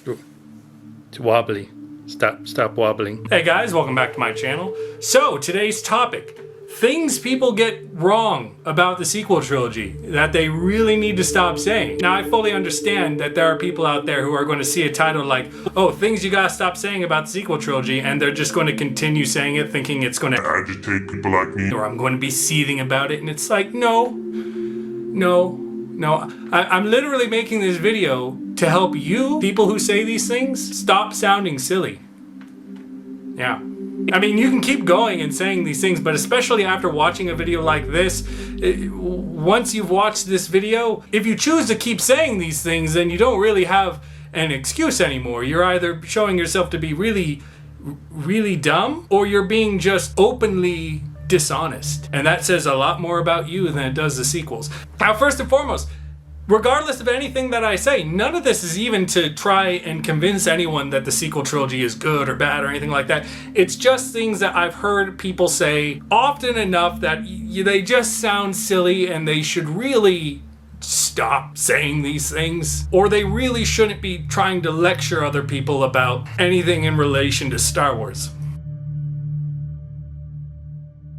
It's wobbly. Stop wobbling. Hey guys, welcome back to my channel. So today's topic, things people get wrong about the sequel trilogy that they really need to stop saying. Now I fully understand that there are people out there who are going to see a title like, oh, things you gotta stop saying about the sequel trilogy, and they're just going to continue saying it thinking it's going to agitate people like me, or I'm going to be seething about it, and it's like, no. I'm literally making this video to help you, people who say these things, stop sounding silly. Yeah. I mean, you can keep going and saying these things, but especially after watching a video like this, once you've watched this video, if you choose to keep saying these things, then you don't really have an excuse anymore. You're either showing yourself to be really dumb, or you're being just openly dishonest. And that says a lot more about you than it does the sequels. Now, first and foremost, regardless of anything that I say, none of this is even to try and convince anyone that the sequel trilogy is good or bad or anything like that. It's just things that I've heard people say often enough that they just sound silly and they should really stop saying these things. Or they really shouldn't be trying to lecture other people about anything in relation to Star Wars.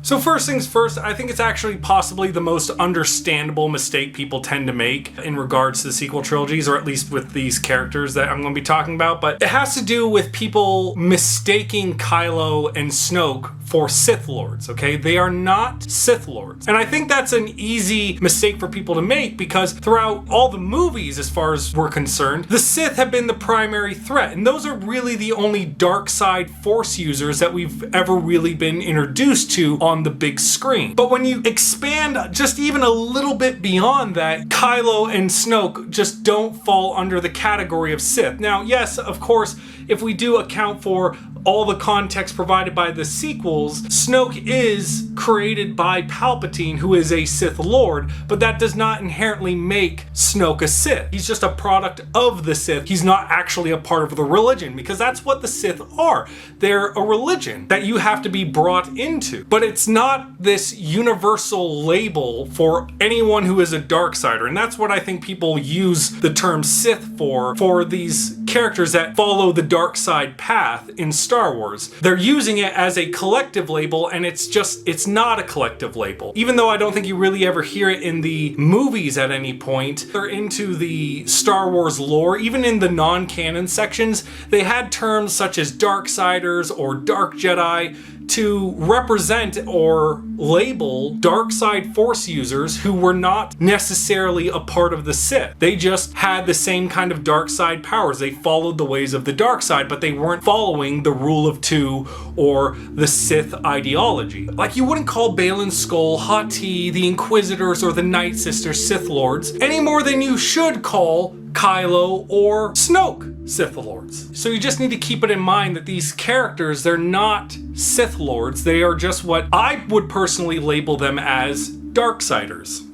So first things first, I think it's actually possibly the most understandable mistake people tend to make in regards to the sequel trilogies, or at least with these characters that I'm going to be talking about, but it has to do with people mistaking Kylo and Snoke for Sith Lords, okay? They are not Sith Lords. And I think that's an easy mistake for people to make because throughout all the movies, as far as we're concerned, the Sith have been the primary threat, and those are really the only dark side Force users that we've ever really been introduced to on the big screen. But when you expand just even a little bit beyond that, Kylo and Snoke just don't fall under the category of Sith. Now, yes, of course, if we do account for all the context provided by the sequels, Snoke is created by Palpatine, who is a Sith Lord, but that does not inherently make Snoke a Sith. He's just a product of the Sith. He's not actually a part of the religion, because that's what the Sith are. They're a religion that you have to be brought into. But it's not this universal label for anyone who is a Darksider, and that's what I think people use the term Sith for these characters that follow the dark side path in Star Wars. They're using it as a collective label, and it's not a collective label. Even though I don't think you really ever hear it in the movies at any point, they're into the Star Wars lore. Even in the non-canon sections, they had terms such as Darksiders or Dark Jedi to represent or label dark side Force users who were not necessarily a part of the Sith. They just had the same kind of dark side powers. They followed the ways of the dark side, but they weren't following the rule of two or the Sith ideology. Like, you wouldn't call Baylan Skoll, Hati, the Inquisitors, or the Night Sisters Sith Lords any more than you should call Kylo or Snoke Sith Lords. So you just need to keep it in mind that these characters, they're not Sith Lords. They are just what I would personally label them as Darksiders.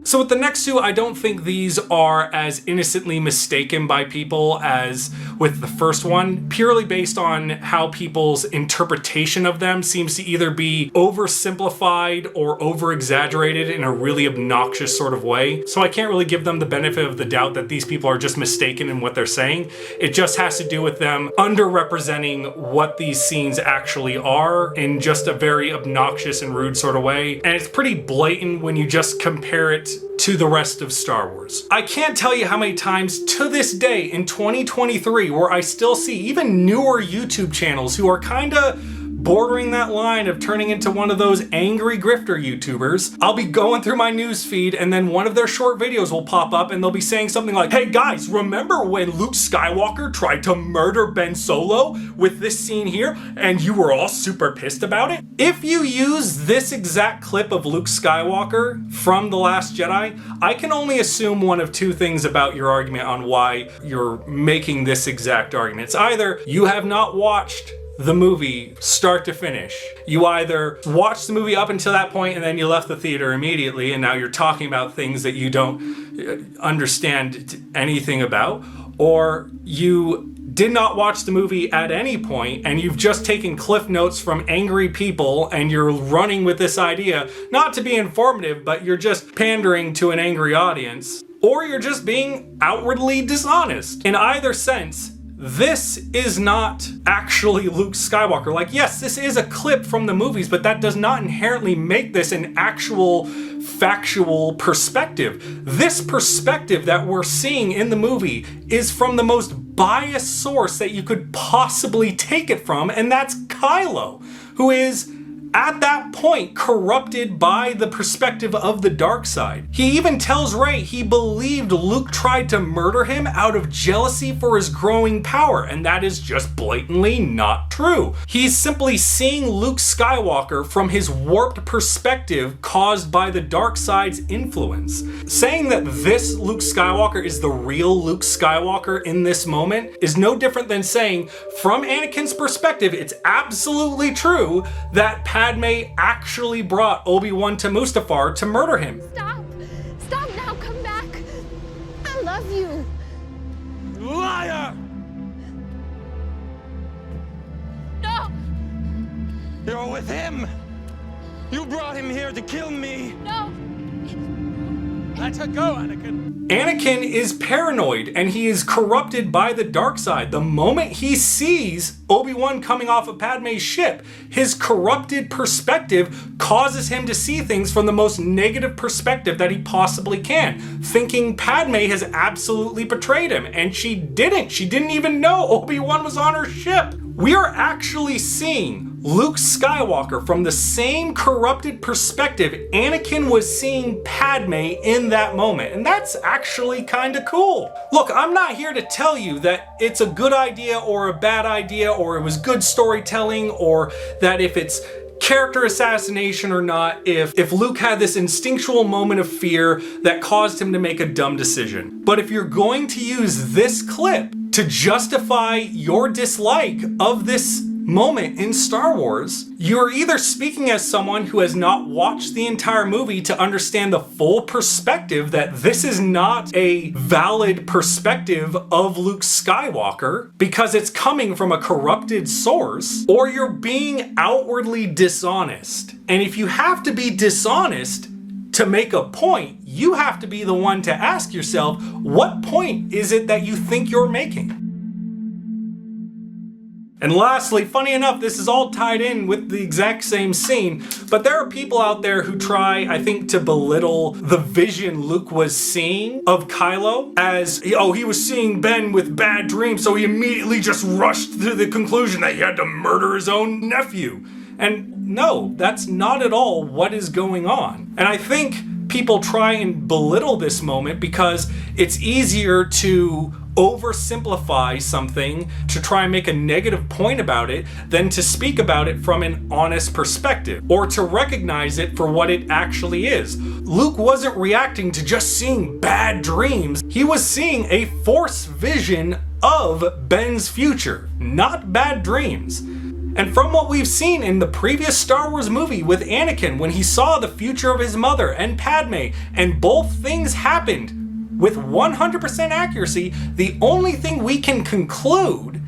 So with the next two, I don't think these are as innocently mistaken by people as with the first one, purely based on how people's interpretation of them seems to either be oversimplified or over-exaggerated in a really obnoxious sort of way. So I can't really give them the benefit of the doubt that these people are just mistaken in what they're saying. It just has to do with them underrepresenting what these scenes actually are in just a very obnoxious and rude sort of way. And it's pretty blatant when you just compare it to the rest of Star Wars. I can't tell you how many times to this day in 2023 where I still see even newer YouTube channels who are kinda bordering that line of turning into one of those angry grifter YouTubers. I'll be going through my news feed and then one of their short videos will pop up and they'll be saying something like, hey guys, remember when Luke Skywalker tried to murder Ben Solo with this scene here and you were all super pissed about it? If you use this exact clip of Luke Skywalker from The Last Jedi, I can only assume one of two things about your argument on why you're making this exact argument. It's either you have not watched the movie start to finish. You either watched the movie up until that point and then you left the theater immediately and now you're talking about things that you don't understand anything about, or you did not watch the movie at any point and you've just taken cliff notes from angry people and you're running with this idea, not to be informative, but you're just pandering to an angry audience, or you're just being outwardly dishonest. In either sense, this is not actually Luke Skywalker. Like, yes, this is a clip from the movies, but that does not inherently make this an actual factual perspective. This perspective that we're seeing in the movie is from the most biased source that you could possibly take it from, and that's Kylo, who is at that point corrupted by the perspective of the dark side. He even tells Rey he believed Luke tried to murder him out of jealousy for his growing power, and that is just blatantly not true. He's simply seeing Luke Skywalker from his warped perspective caused by the dark side's influence. Saying that this Luke Skywalker is the real Luke Skywalker in this moment is no different than saying, from Anakin's perspective, it's absolutely true that Padme actually brought Obi-Wan to Mustafar to murder him. Stop! Stop now! Come back! I love you! Liar! No! You're with him! You brought him here to kill me! No! Let her go, Anakin! Anakin is paranoid and he is corrupted by the dark side. The moment he sees Obi-Wan coming off of Padme's ship, his corrupted perspective causes him to see things from the most negative perspective that he possibly can, thinking Padme has absolutely betrayed him, and she didn't. She didn't even know Obi-Wan was on her ship. We are actually seeing Luke Skywalker from the same corrupted perspective Anakin was seeing Padme in that moment, and that's actually kind of cool. Look, I'm not here to tell you that it's a good idea or a bad idea, or it was good storytelling, or that if it's character assassination or not, if Luke had this instinctual moment of fear that caused him to make a dumb decision. But if you're going to use this clip to justify your dislike of this moment in Star Wars, you're either speaking as someone who has not watched the entire movie to understand the full perspective that this is not a valid perspective of Luke Skywalker because it's coming from a corrupted source, or you're being outwardly dishonest. And if you have to be dishonest to make a point, you have to be the one to ask yourself, what point is it that you think you're making? And lastly, funny enough, this is all tied in with the exact same scene, but there are people out there who try, I think, to belittle the vision Luke was seeing of Kylo as, oh, he was seeing Ben with bad dreams, so he immediately just rushed to the conclusion that he had to murder his own nephew. And no, that's not at all what is going on. And I think people try and belittle this moment because it's easier to oversimplify something to try and make a negative point about it than to speak about it from an honest perspective, or to recognize it for what it actually is. Luke wasn't reacting to just seeing bad dreams. He was seeing a Force vision of Ben's future, not bad dreams. And from what we've seen in the previous Star Wars movie with Anakin, when he saw the future of his mother and Padme, and both things happened with 100% accuracy, the only thing we can conclude,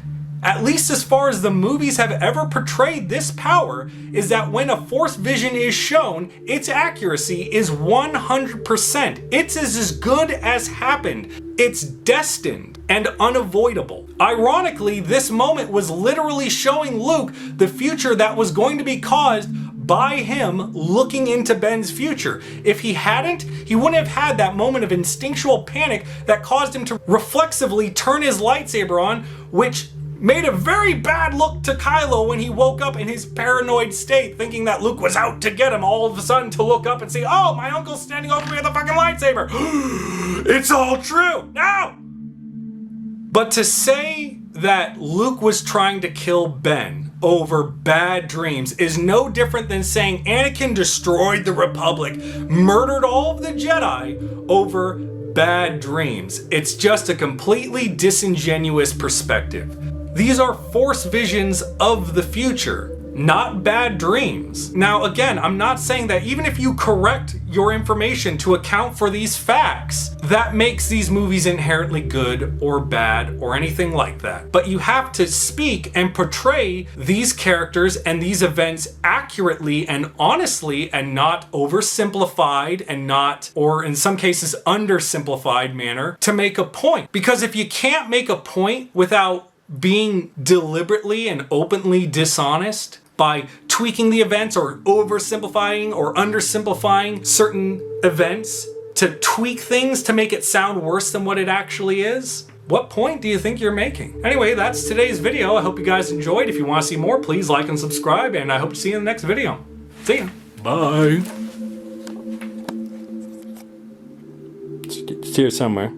at least as far as the movies have ever portrayed this power, is that when a Force vision is shown, its accuracy is 100%. It's as good as happened. It's destined and unavoidable. Ironically, this moment was literally showing Luke the future that was going to be caused by him looking into Ben's future. If he hadn't, he wouldn't have had that moment of instinctual panic that caused him to reflexively turn his lightsaber on, which made a very bad look to Kylo when he woke up in his paranoid state, thinking that Luke was out to get him, all of a sudden to look up and see, oh, my uncle's standing over me with a fucking lightsaber. It's all true. No! But to say that Luke was trying to kill Ben over bad dreams is no different than saying Anakin destroyed the Republic, murdered all of the Jedi over bad dreams. It's just a completely disingenuous perspective. These are Force visions of the future. not bad dreams. Now, again, I'm not saying that even if you correct your information to account for these facts, that makes these movies inherently good or bad or anything like that. But you have to speak and portray these characters and these events accurately and honestly, and not oversimplified and not, or in some cases, undersimplified manner to make a point. Because if you can't make a point without being deliberately and openly dishonest by tweaking the events or oversimplifying or undersimplifying certain events to tweak things to make it sound worse than what it actually is, what point do you think you're making? Anyway, that's today's video. I hope you guys enjoyed. If you want to see more, please like and subscribe, and I hope to see you in the next video. See ya. Bye. It's here somewhere.